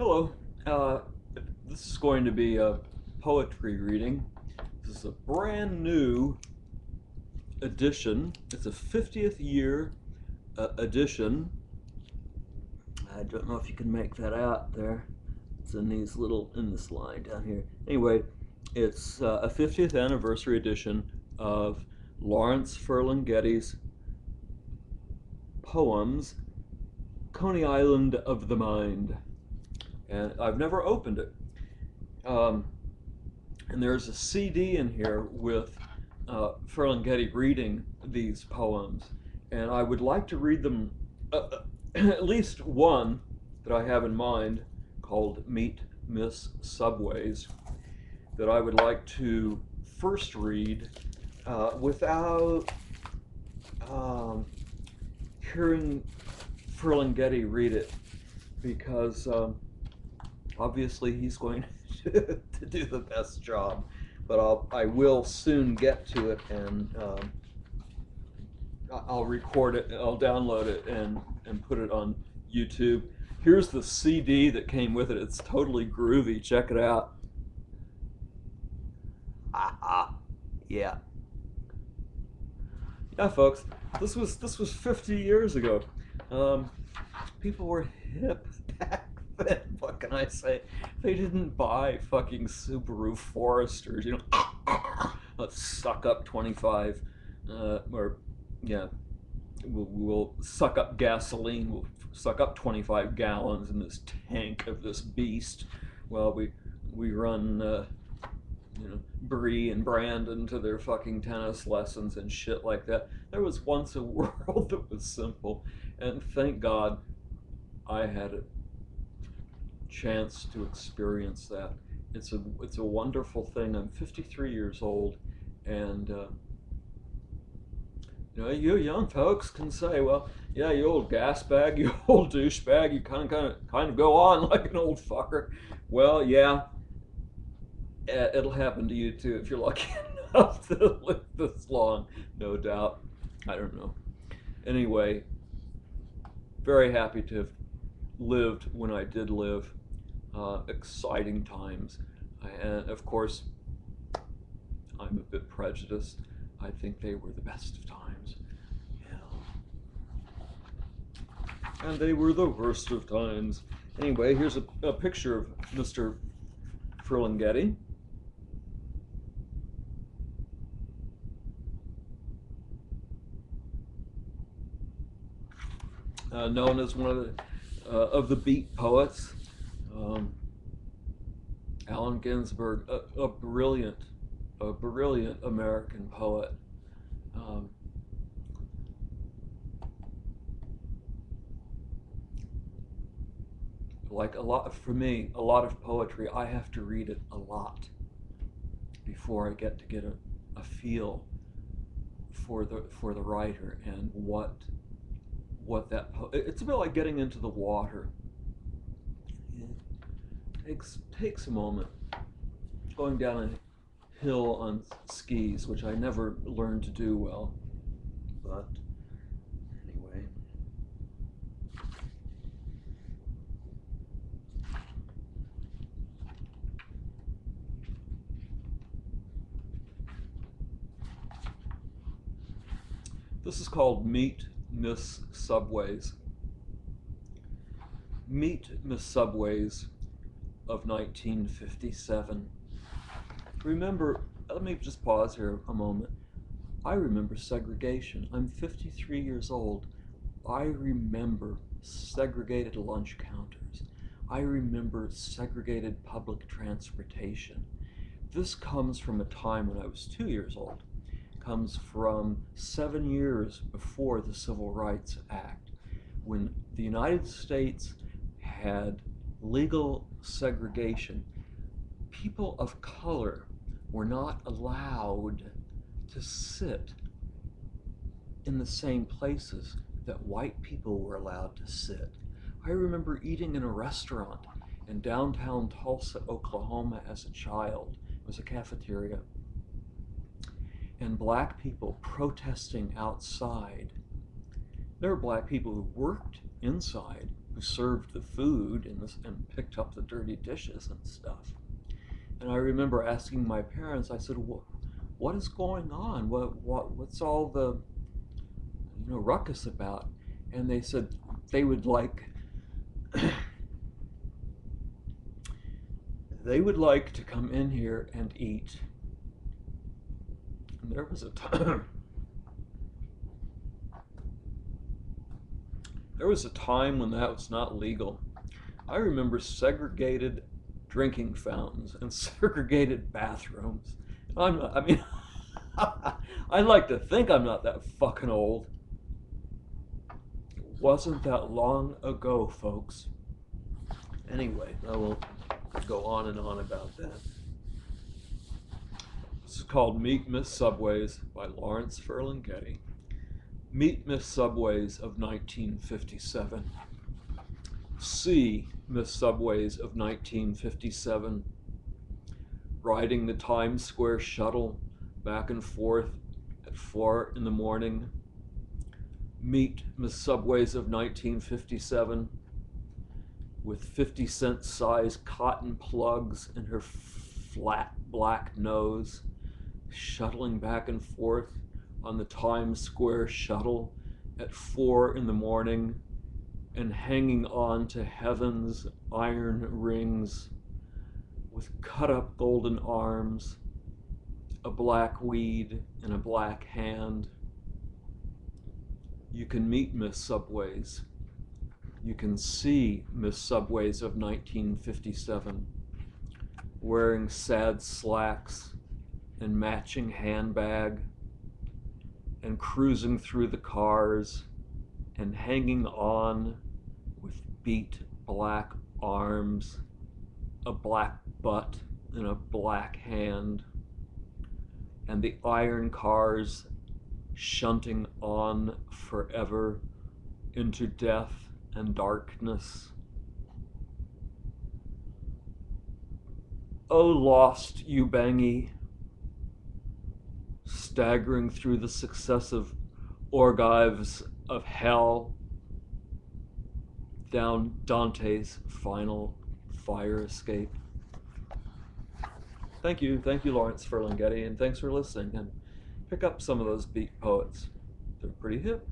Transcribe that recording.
Hello. Uh, this is going to be a poetry reading. This is a brand new edition. It's a 50th year edition. I don't know if you can make that out there. It's in this line down here. Anyway, it's a 50th anniversary edition of Lawrence Ferlinghetti's poems, Coney Island of the Mind. And I've never opened it. Um, and there's a CD in here with Ferlinghetti reading these poems, and I would like to read them, at least one that I have in mind called Meet Miss Subways, that I would like to first read without hearing Ferlinghetti read it, because obviously he's going to do the best job, but I will soon get to it, and I'll record it, I'll download it, and put it on YouTube. Here's the CD that came with it. It's totally groovy. Check it out. Yeah. Yeah, folks. This was 50 years ago. People were hip back then. What can I say? They didn't buy fucking Subaru Foresters. Let's suck up 25, or yeah, we'll suck up gasoline. We'll suck up 25 gallons in this tank of this beast. Well, we run Bree and Brandon to their fucking tennis lessons and shit like that. There was once a world that was simple, and thank God I had a chance to experience that. It's a wonderful thing. I'm 53 years old, and you young folks can say, well, yeah, you old gas bag, you old douchebag, you kind of go on like an old fucker. Well, yeah, it'll happen to you too if you're lucky enough to live this long, no doubt. I don't know. Anyway, very happy to have lived when I did live. Exciting times. And of course, I'm a bit prejudiced. I think they were the best of times. Yeah. And they were the worst of times. Anyway, here's a picture of Mr. Ferlinghetti. Known as one of the beat poets. Allen Ginsberg, a brilliant American poet. Like for me, a lot of poetry, I have to read it a lot before I get a feel for the writer and what it's a bit like getting into the water. It takes a moment. Going down a hill on skis, which I never learned to do well, but anyway. This is called Meet Miss Subways. Meet Miss Subways of 1957. Remember, let me just pause here a moment. I remember segregation. I'm 53 years old. I remember segregated lunch counters. I remember segregated public transportation. This comes from a time when I was 2 years old. It comes from 7 years before the Civil Rights Act, when the United States had legal segregation. People of color were not allowed to sit in the same places that white people were allowed to sit. I remember eating in a restaurant in downtown Tulsa, Oklahoma as a child. It was a cafeteria. And black people protesting outside. There were black people who worked inside, who served the food and picked up the dirty dishes and stuff. And I remember asking my parents, I said, what is going on? What's all the ruckus about? And they said they would like they would like to come in here and eat. And there was a time there was a time when that was not legal. I remember segregated drinking fountains and segregated bathrooms. I mean, I like to think I'm not that fucking old. It wasn't that long ago, folks. Anyway, I won't go on and on about that. This is called Meet Miss Subways by Lawrence Ferlinghetti. Meet Miss Subways of 1957. See Miss Subways of 1957. Riding the Times Square shuttle back and forth at 4 in the morning. Meet Miss Subways of 1957 with 50-cent size cotton plugs in her flat black nose, shuttling back and forth on the Times Square shuttle at 4 in the morning and hanging on to heaven's iron rings with cut-up golden arms, a black weed in a black hand. You can meet Miss Subways. You can see Miss Subways of 1957 wearing sad slacks and matching handbag and cruising through the cars and hanging on with beat black arms, a black butt in a black hand, and the iron cars shunting on forever into death and darkness. Oh, lost Ubangi, staggering through the successive orgives of hell down Dante's final fire escape. Thank you, Lawrence Ferlinghetti, and thanks for listening. And pick up some of those beat poets. They're pretty hip.